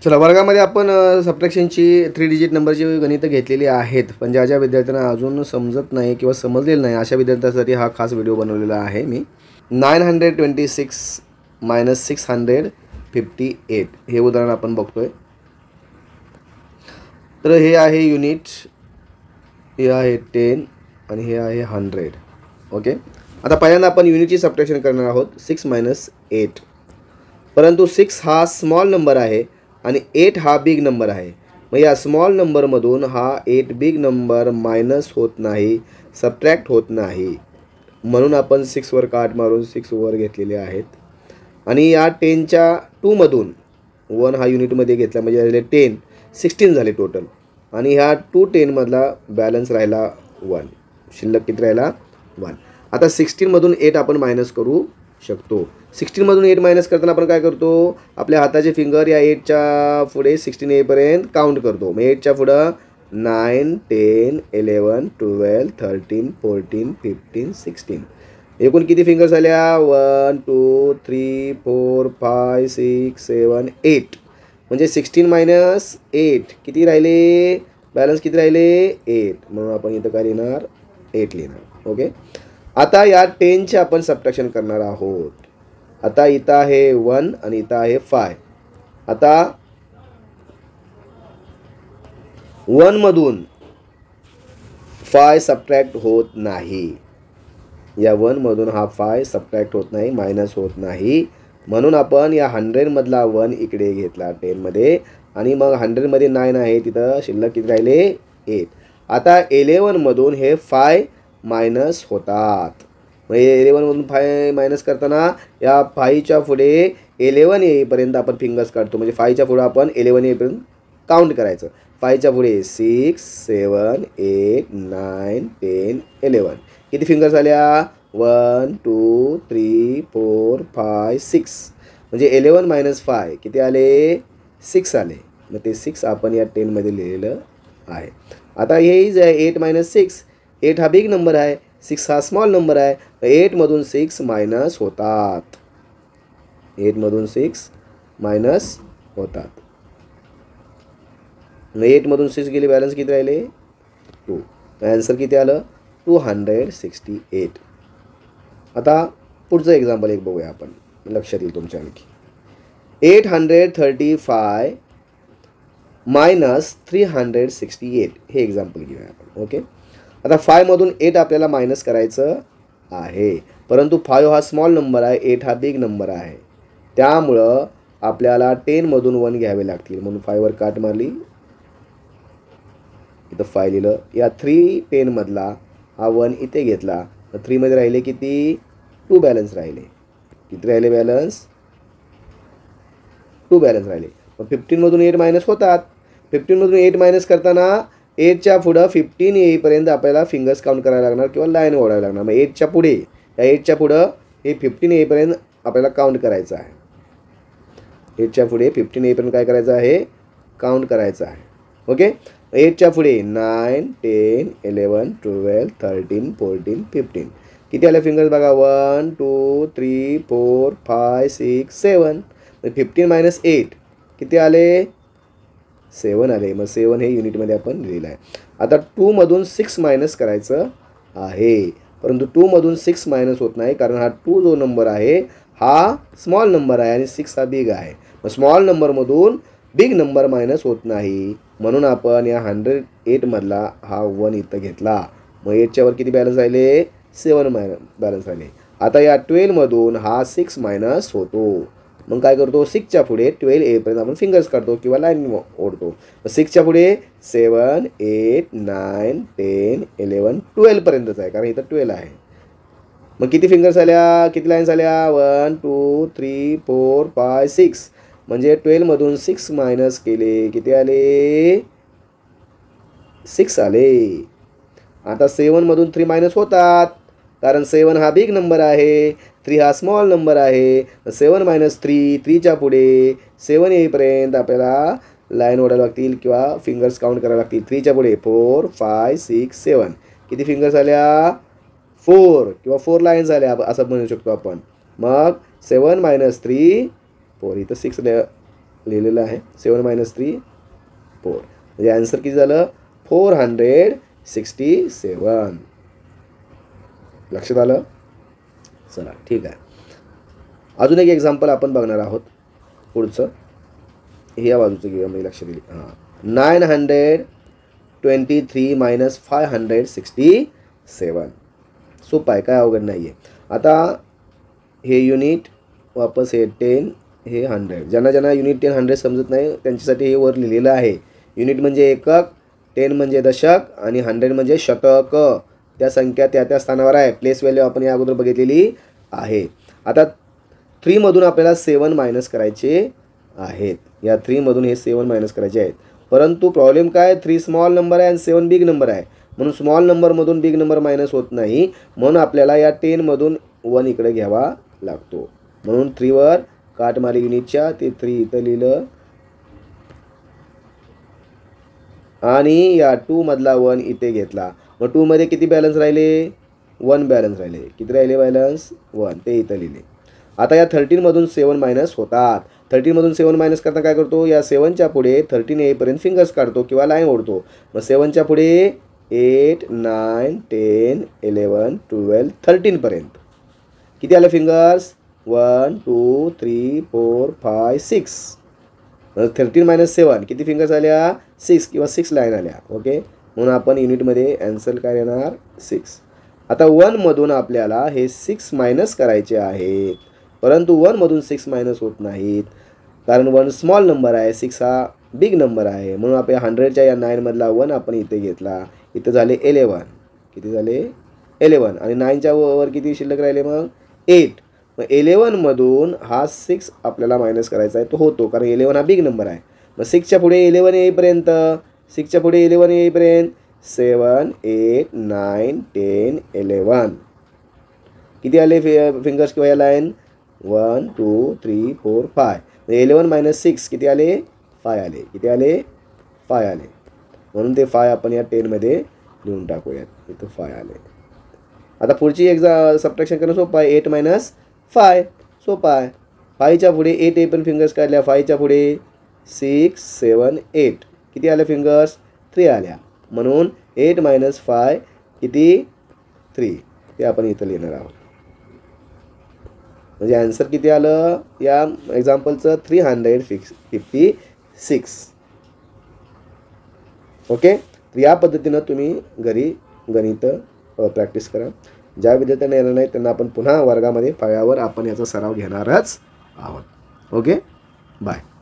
चला, वर्गामध्ये आपण सबट्रॅक्शनची 3 डिजिट नंबरची गणितं घेतलेली आहेत, पण ज्या ज्या विद्यार्थ्यांना अजून समजत नाही किंवा समजलेलं नाही अशा विद्यार्थ्यांसाठी हा खास व्हिडिओ बनवलेला आहे मी. 926 - 658 हे उदाहरण आपण बघतोय. तर हे आहे युनिट, हे आहे 10 आणि हे आहे 100. ओके, आता पहिल्यांदा आपण युनिटची सबट्रॅक्शन करणार आहोत. 6 - 8, परंतु 6 हा स्मॉल नंबर आहे आणि 8 हा बिग नंबर आहे. मग या स्मॉल नंबरमधून हा 8 बिग नंबर मायनस होत नाही, सबट्रॅक्ट होत नाही, म्हणून आपण 6 वर काट मारून 6 वर घेतलेले आहेत. आणि या 10च्या 2मधून 1 हा युनिटमध्ये घेतला म्हणजे झाले 10, 16 झाले टोटल. आणि ह्या 210 मधला बॅलन्स राहिला 1, शिल्लक किती राहिला 1. आता 16मधून 8 आपण मायनस करू शकतो. 16मधून 8 मायनस करताना आपण काय करतो, आपल्या हाताचे फिंगर या 8च्या पुढे 16 येईपर्यंत काउंट करतो. मग 8च्या पुढं 9, 10, 11, 12, 13, 14, 15, 16. एकूण किती फिंगर्स आल्या? 1, 2, 3, 4, 5, 6, 7, 8. म्हणजे 16 मायनस 8 किती राहिले, बॅलन्स किती राहिले 8, म्हणून आपण इथं काय लिहिणार 8 लिहिणार. ओके, आता या 10चे आपण सबट्रॅक्शन करणार आहोत. आता इथं आहे 1 आणि इथं आहे 5. आता 1 मधून 5 सबट्रॅक्ट होत नाही, या 1 मधून हा 5 सबट्रॅक्ट होत नाही, मायनस होत नाही, म्हणून आपण या 100 मधला 1 इकडे घेतला 10 मध्ये, आणि मग 100 मध्ये 9 आहे, तिथं शिल्लक किती राहिले 8. आता 11 मधून हे 5 मायनस होतात. मग 11 मधून 5 मायनस करताना या 5च्या पुढे 11 येईपर्यंत आपण फिंगर्स काढतो. म्हणजे 5च्या पुढे आपण 11 येईपर्यंत काउंट करायचं. 5च्या पुढे 6, 7, 8, 9, 10, 11. किती फिंगर्स आल्या? 1, 2, 3, 4, 5, 6. म्हणजे 11 मायनस 5 किती आले? 6 आले. मग ते 6 आपण या 10 मध्ये लिहिलेलं आहे. आता हे इज आहे 8 - 6. 8 हा बिग नंबर आहे, 6 हा स्मॉल नंबर आहे. 8 मधून 6 मायनस होतात, 8 मधून 6 मायनस होतात. 8 मधून 6 गेले, बॅलन्स किती राहिले 2. आन्सर किती आलं 268. आता पुढचं एक्झाम्पल एक बघूया आपण, लक्षात येईल तुमच्या आणखी. 835 - 368 हे एक्झाम्पल घेऊया आपण. ओके, आता 5 मधून 8 आपल्याला मायनस करायचं आहे, परंतु 5 हा स्मॉल नंबर आहे, 8 हा बिग नंबर आहे, त्यामुळं आपल्याला 10 मधून 1 घ्यावे लागतील, म्हणून 5 वर काट मारली, इथं 5 लिहिलं. या 310 मधला हा 1 इथे घेतला, तर 3 मध्ये राहिले किती 2 बॅलन्स राहिले. किती राहिले बॅलन्स 2 बॅलन्स राहिले. मग 15 मधून 8 मायनस होतात. 15 मधून 8 मायनस करताना 8च्या पुढं 15 येईपर्यंत आपल्याला फिंगर्स काउंट करायला लागणार किंवा लाईन ओढायला लागणार. मग 8च्या पुढे, या 8च्या पुढं हे 15 येईपर्यंत आपल्याला काउंट करायचं आहे. 8च्या पुढे 15 येईपर्यंत काय करायचं आहे, काउंट करायचं आहे. ओके, 8च्या पुढे 9, 10, 11, 12, 13, 14, 15. किती आले फिंगर्स बघा, 1, 2, 3, 4, 5, 6, 7. 15 मायनस 8 किती आले 7 आले. मग 7 हे युनिटमध्ये आपण लिहिलं आहे. आता 2 मधून 6 मायनस करायचं आहे, परंतु 2 मधून 6 मायनस होत नाही, कारण हा 2 जो नंबर आहे हा स्मॉल नंबर आहे आणि 6 हा बिग आहे. मग स्मॉल नंबरमधून बिग नंबर मायनस होत नाही, म्हणून आपण या 108 मधला हा 1 इथं घेतला. मग 8च्या वर किती बॅलन्स राहिले 7 बॅलन्स राहिले. आता या 12 मधून हा 6 मायनस होतो, मग काय करतो 6च्या पुढे 12 येईपर्यंत आपण फिंगर्स काढतो किंवा लाईन ओढतो. 6च्या पुढे 7, 8, 9, 10, 11, 12 पर्यंतच आहे, कारण इथं 12 आहे. मग किती फिंगर्स आल्या, किती लाईन्स आल्या 1, 2, 3, 4, 5, 6. म्हणजे 12 मधून 6 मायनस केले, किती आले 6 आले. आता 7 मधून 3 मायनस होतात, कारण 7 हा बिग नंबर आहे, 3 हा स्मॉल नंबर आहे. 7 मायनस 3, 3च्या पुढे 7 येईपर्यंत आपल्याला लाईन ओढायला लागतील किंवा फिंगर्स काउंट करायला लागतील. 3च्या पुढे 4, 5, 6, 7. किती फिंगर्स आल्या 4 किंवा 4 लाईन्स आल्या असं म्हणू शकतो आपण. मग 7 मायनस 3 4, इथं 6 लिहिलेलं आहे. 7 - 3 4. म्हणजे आन्सर किती झालं 467. लक्षात आलं. चला ठीक आहे. अजून एक एक्झाम्पल आपण बघणार आहोत. पुढचं हे या बाजूचं घेऊया म्हणजे लक्षात येईल. 923 - 567. सोपं आहे, काय अवघड नाही आहे. आता हे युनिट वापस हे 10 हे 100. ज्यांना ज्यांना युनिट 10 100 समजत नाही त्यांच्यासाठी हे वर लिहिलेलं आहे. युनिट म्हणजे एकक, 10 म्हणजे दशक आणि 100 म्हणजे शतक. त्या संख्या त्या स्थानावर आहे. प्लेस व्हॅल्यू आपण या अगोदर बघितलेली आहे. आता 3 मधून आपल्याला 7 मायनस करायचे आहेत. या 3 मधून हे 7 मायनस करायचे आहेत. परंतु प्रॉब्लेम काय 3 स्मॉल नंबर आहे आणि 7 बिग नंबर आहे. म्हणून स्मॉल नंबरमधून बिग नंबर मायनस होत नाही. म्हणून आपल्याला या 10 मधून 1 इकडे घ्यावा लागतो. म्हणून 3 वर काट मारी युनिटच्या. ते 3 इथं लिहिलं आणि या 2 मधला 1 इथे घेतला. मग 2 मध्ये किती बॅलन्स राहिले 1 बॅलन्स राहिले. किती राहिले बॅलन्स 1. ते इथं लिहिले. आता या 13 मधून 7 मायनस होतात. 13 मधून 7 मायनस करता काय करतो या 7च्या पुढे 13 येईपर्यंत फिंगर्स काढतो किंवा लाईन ओढतो. मग 7च्या पुढे 8 9 10 11 12 13 पर्यंत किती आले फिंगर्स 1 2 3 4 5 6. 13 - 7 किती फिंगर्स आल्या 6 किंवा 6 लाईन आल्या. ओके. म्हणून आपण युनिटमध्ये आन्सर काय येणार 6. आता 1 मधून आपल्याला हे 6 मायनस करायचे आहेत. परंतु 1 मधून 6 मायनस होत नाहीत कारण 1 स्मॉल नंबर आहे, 6 हा बिग नंबर आहे. म्हणून आपल्या 100च्या या 9 मधला 1 आपण इथे घेतला. इथं झाले 11. किती झाले 11 आणि 9च्या वर किती शिल्लक राहिले मग 8. मग 11 मधून हा 6 आपल्याला मायनस करायचा आहे. तो होतो कारण 11 हा बिग नंबर आहे. मग 6च्या पुढे 11 येईपर्यंत 6च्या पुढे 11 येईपर्यंत 7 8 9 10 11 किती आले फिंगर्स किंवा या लाईन 1 2 3 4 5. 11 - 6 किती आले 5 आले. किती आले 5 आले. म्हणून ते 5 आपण या 10 मध्ये लिहून टाकूयात. इथं 5 आले. आता पुढची एक सबट्रॅक्शन करणं सोपं आहे. 8 - 5 सोपं आहे. 5च्या पुढे 8 येईपर्यंत फिंगर्स काढल्या. 5च्या पुढे 6 7 8 किती आल्या फिंगर्स 3 आल्या. म्हणून 8 - 5 किती 3 ते आपण इथं लिहिणार आहोत. म्हणजे आन्सर किती आलं या एक्झाम्पलचं 356. ओके. तर या पद्धतीनं तुम्ही घरी गणित प्रॅक्टिस करा. ज्या विद्यार्थ्यांना येणार नाही त्यांना आपण पुन्हा वर्गामध्ये फळ्यावर आपण याचा सराव घेणारच आहोत. ओके. बाय.